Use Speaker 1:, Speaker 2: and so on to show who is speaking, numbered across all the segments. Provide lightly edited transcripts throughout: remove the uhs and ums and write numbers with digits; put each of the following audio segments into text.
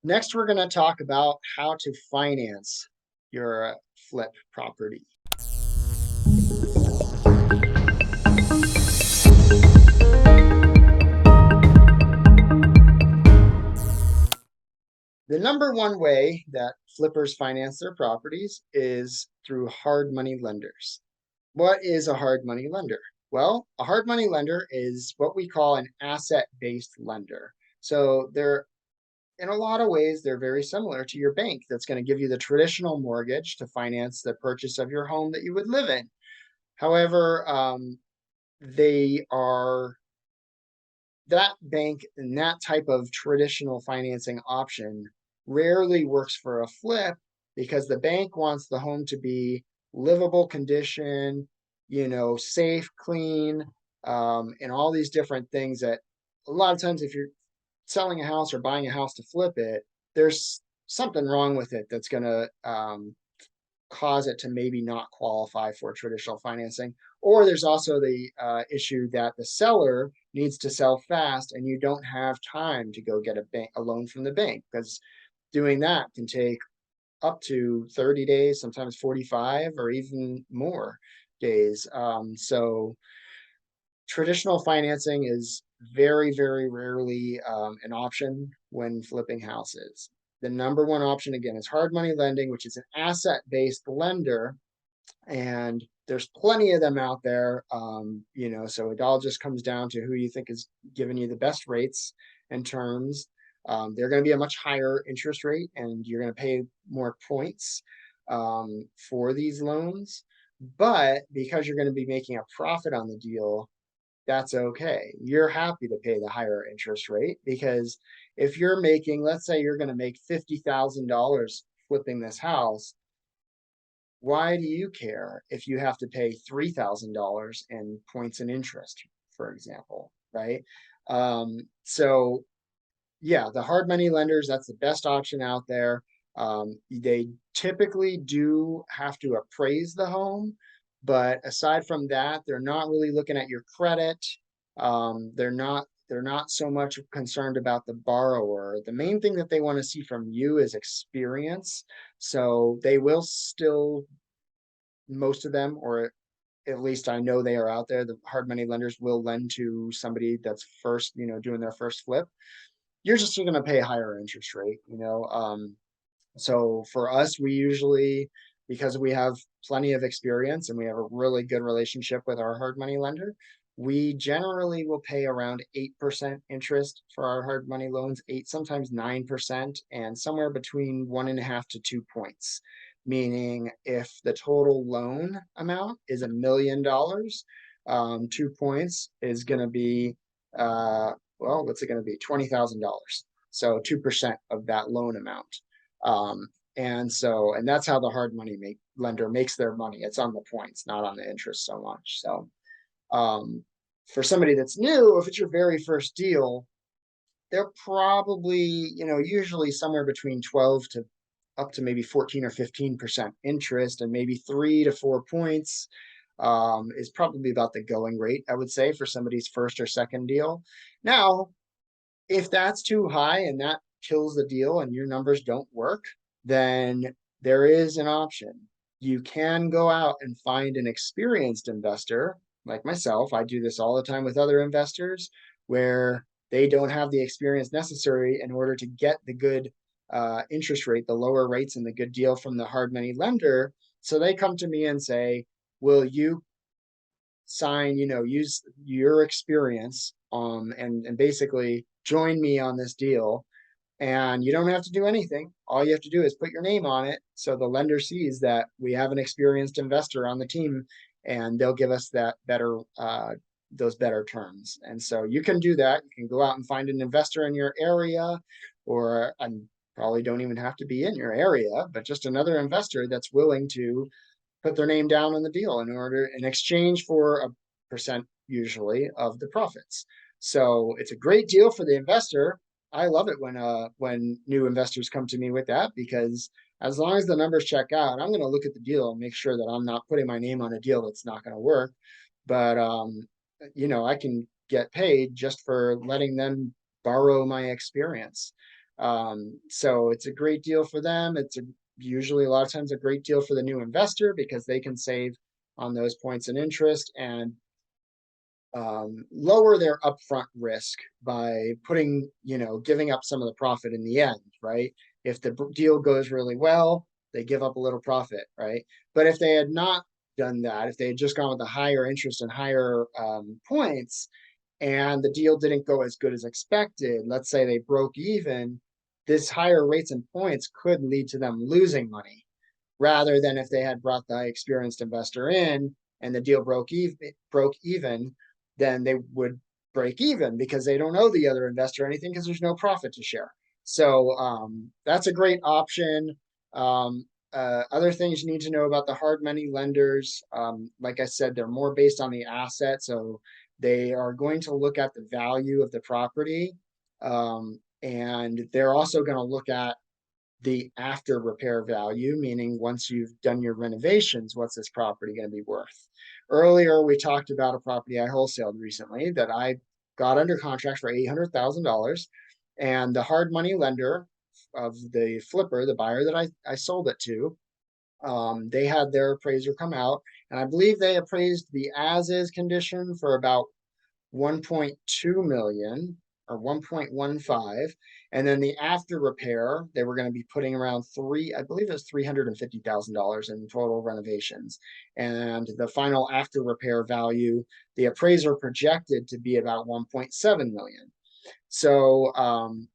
Speaker 1: Next, we're going to talk about how to finance your flip property. The number one way that flippers finance their properties is through hard money lenders. What is a hard money lender? Well, a hard money lender is what we call an asset-based lender. So they're in a lot of ways, they're very similar to your bank that's going to give you the traditional mortgage to finance the purchase of your home that you would live in. However, they are that bank and that type of traditional financing option rarely works for a flip because the bank wants the home to be livable condition, safe, clean, and all these different things that a lot of times if you're selling a house or buying a house to flip it, there's something wrong with it that's going to cause it to maybe not qualify for traditional financing. Or there's also the issue that the seller needs to sell fast and you don't have time to go get a loan from the bank because doing that can take up to 30 days, sometimes 45 or even more days. So traditional financing is very, very rarely an option when flipping houses. The number one option, again, is hard money lending, which is an asset-based lender. And there's plenty of them out there. So it all just comes down to who you think is giving you the best rates and terms. They're going to be a much higher interest rate and you're going to pay more points for these loans. But because you're going to be making a profit on the deal, that's okay. You're happy to pay the higher interest rate because if you're making, let's say you're going to make $50,000 flipping this house, why do you care if you have to pay $3,000 in points and interest, for example, right? So yeah, the hard money lenders, that's the best option out there. They typically do have to appraise the home, but aside from that, they're not really looking at your credit. They're not so much concerned about the borrower. The main thing that they want to see from you is experience. So they will still, most of them, or at least I know they are out there, the hard money lenders will lend to somebody that's first, doing their first flip. You're just going to pay a higher interest rate. So for us, we usually, because we have plenty of experience and we have a really good relationship with our hard money lender, we generally will pay around 8% interest for our hard money loans, eight, sometimes 9%, and somewhere between 1.5 to 2 points. Meaning if the total loan amount is $1 million, 2 points is going to be, what's it going to be? $20,000. So 2% of that loan amount. And that's how the hard money lender makes their money. It's on the points, not on the interest so much. So for somebody that's new, if it's your very first deal, they're probably, usually somewhere between 12 to up to maybe 14 or 15% interest and maybe 3 to 4 points is probably about the going rate, I would say, for somebody's first or second deal. Now, if that's too high and that kills the deal and your numbers don't work, then there is an option. You can go out and find an experienced investor like myself. I do this all the time with other investors where they don't have the experience necessary in order to get the good interest rate, the lower rates and the good deal from the hard money lender. So they come to me and say, will you sign, use your experience and basically join me on this deal. And you don't have to do anything. All you have to do is put your name on it. So the lender sees that we have an experienced investor on the team and they'll give us that better, those better terms. And so you can do that. You can go out and find an investor in your area, or and probably don't even have to be in your area, but just another investor that's willing to put their name down on the deal in exchange for a percent usually of the profits. So it's a great deal for the investor. I love it when new investors come to me with that because as long as the numbers check out, I'm going to look at the deal and make sure that I'm not putting my name on a deal that's not going to work. But I can get paid just for letting them borrow my experience. So it's a great deal for them. Usually a lot of times a great deal for the new investor because they can save on those points and interest and lower their upfront risk by giving up some of the profit in the end, right? If the deal goes really well, they give up a little profit, right? But if they had not done that, if they had just gone with the higher interest and higher points, and the deal didn't go as good as expected, let's say they broke even, this higher rates and points could lead to them losing money rather than if they had brought the experienced investor in and the deal broke even, then they would break even because they don't owe the other investor anything because there's no profit to share. So that's a great option. Other things you need to know about the hard money lenders, like I said, they're more based on the asset. So they are going to look at the value of the property. And they're also going to look at the after repair value, meaning once you've done your renovations, what's this property going to be worth? Earlier, we talked about a property I wholesaled recently that I got under contract for $800,000. And the hard money lender of the flipper, the buyer that I sold it to, they had their appraiser come out. And I believe they appraised the as is condition for about 1.2 million or 1.15, and then the after repair they were going to be putting around I believe it was $350,000 in total renovations, and the final after repair value the appraiser projected to be about 1.7 million. So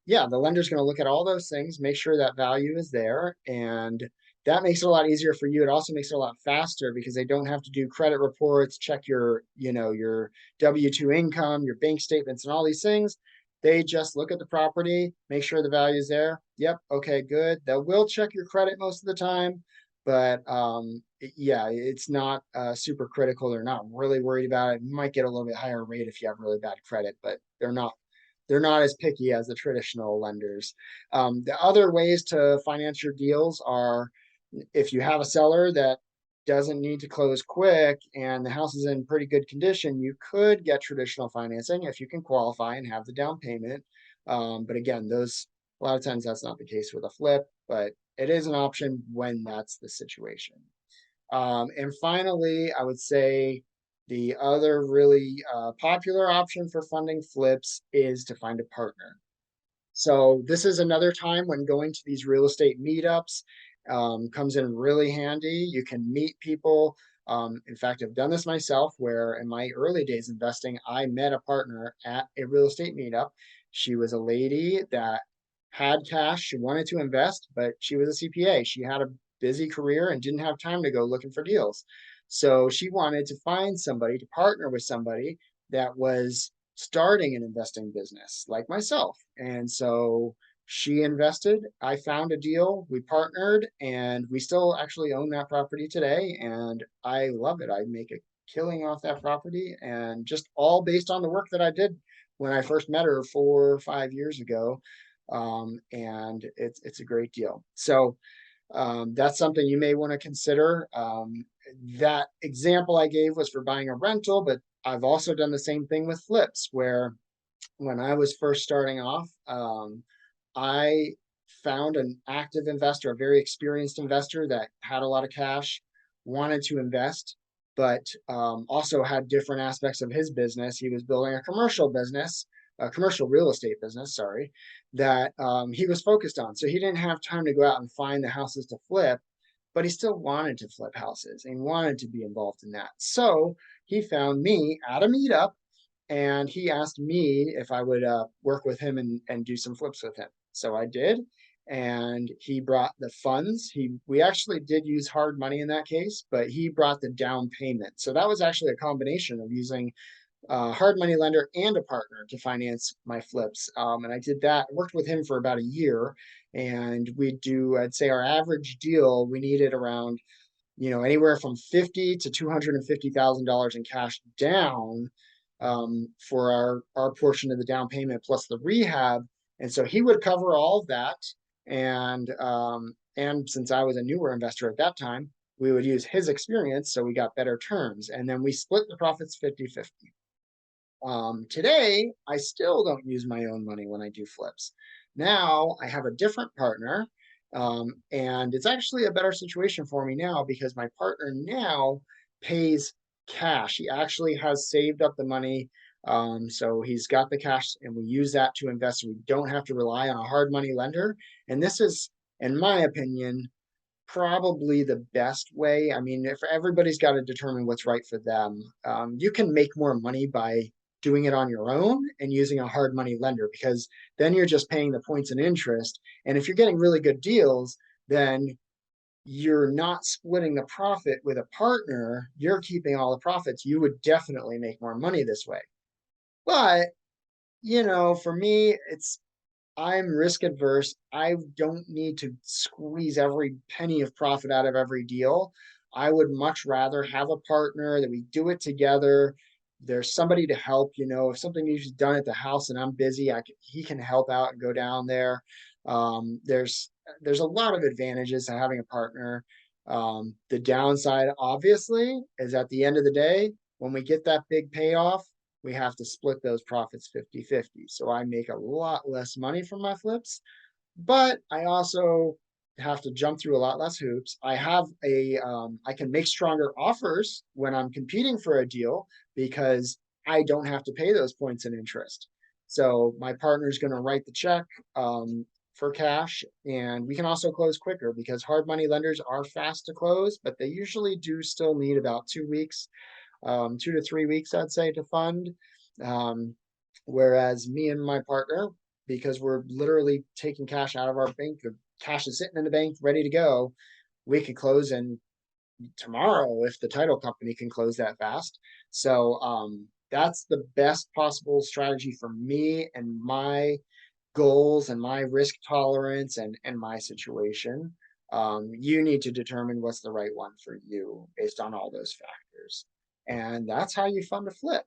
Speaker 1: yeah, the lender's going to look at all those things, make sure that value is there, and that makes it a lot easier for you. It also makes it a lot faster because they don't have to do credit reports, check your W-2 income, your bank statements, and all these things. They just look at the property, make sure the value is there. Yep, okay, good. They will check your credit most of the time, but yeah, it's not super critical. They're not really worried about it. You might get a little bit higher rate if you have really bad credit, but they're not as picky as the traditional lenders. The other ways to finance your deals are if you have a seller that doesn't need to close quick and the house is in pretty good condition, you could get traditional financing if you can qualify and have the down payment. But again, a lot of times that's not the case with a flip, but it is an option when that's the situation. And finally, I would say the other really popular option for funding flips is to find a partner. So this is another time when going to these real estate meetups comes in really handy. You can meet people. In fact, I've done this myself where in my early days investing, I met a partner at a real estate meetup. She was a lady that had cash. She wanted to invest, but she was a CPA. She had a busy career and didn't have time to go looking for deals. So she wanted to find somebody to partner with somebody that was starting an investing business like myself. And so she invested, I found a deal, we partnered, and we still actually own that property today. And I love it. I make a killing off that property and just all based on the work that I did when I first met her 4 or 5 years ago. And it's a great deal. So that's something you may want to consider. That example I gave was for buying a rental, but I've also done the same thing with flips where when I was first starting off, I found an active investor, a very experienced investor that had a lot of cash, wanted to invest, but also had different aspects of his business. He was building a commercial business, a commercial real estate business, sorry, that he was focused on. So he didn't have time to go out and find the houses to flip, but he still wanted to flip houses and wanted to be involved in that. So he found me at a meetup and he asked me if I would work with him and do some flips with him. So I did, and he brought the funds. We actually did use hard money in that case, but he brought the down payment. So that was actually a combination of using hard money lender and a partner to finance my flips. And I did that, worked with him for about a year, and I'd say our average deal, we needed around anywhere from $50,000 to $250,000 in cash down for our portion of the down payment plus the rehab. And so he would cover all of that. And since I was a newer investor at that time, we would use his experience. So we got better terms. And then we split the profits 50-50. Today, I still don't use my own money when I do flips. Now I have a different partner, and it's actually a better situation for me now because my partner now pays cash. He actually has saved up the money. So he's got the cash and we use that to invest. We don't have to rely on a hard money lender. And this is, in my opinion, probably the best way. I mean, if everybody's got to determine what's right for them, you can make more money by doing it on your own and using a hard money lender because then you're just paying the points and interest. And if you're getting really good deals, then you're not splitting the profit with a partner. You're keeping all the profits. You would definitely make more money this way. But, for me, I'm risk adverse. I don't need to squeeze every penny of profit out of every deal. I would much rather have a partner that we do it together. There's somebody to help, if something needs to be done at the house and I'm busy, he can help out and go down there. There's a lot of advantages to having a partner. The downside, obviously, is at the end of the day, when we get that big payoff, we have to split those profits 50-50. So I make a lot less money from my flips, but I also have to jump through a lot less hoops. I can make stronger offers when I'm competing for a deal because I don't have to pay those points and interest. So my partner's going to write the check for cash, and we can also close quicker because hard money lenders are fast to close, but they usually do still need about 2 weeks, 2 to 3 weeks, I'd say, to fund. Um, Whereas me and my partner, because we're literally taking cash out of our bank, the cash is sitting in the bank ready to go, we could close in tomorrow if the title company can close that fast. So that's the best possible strategy for me and my goals and my risk tolerance and my situation. You need to determine what's the right one for you based on all those factors. And that's how you fund a flip.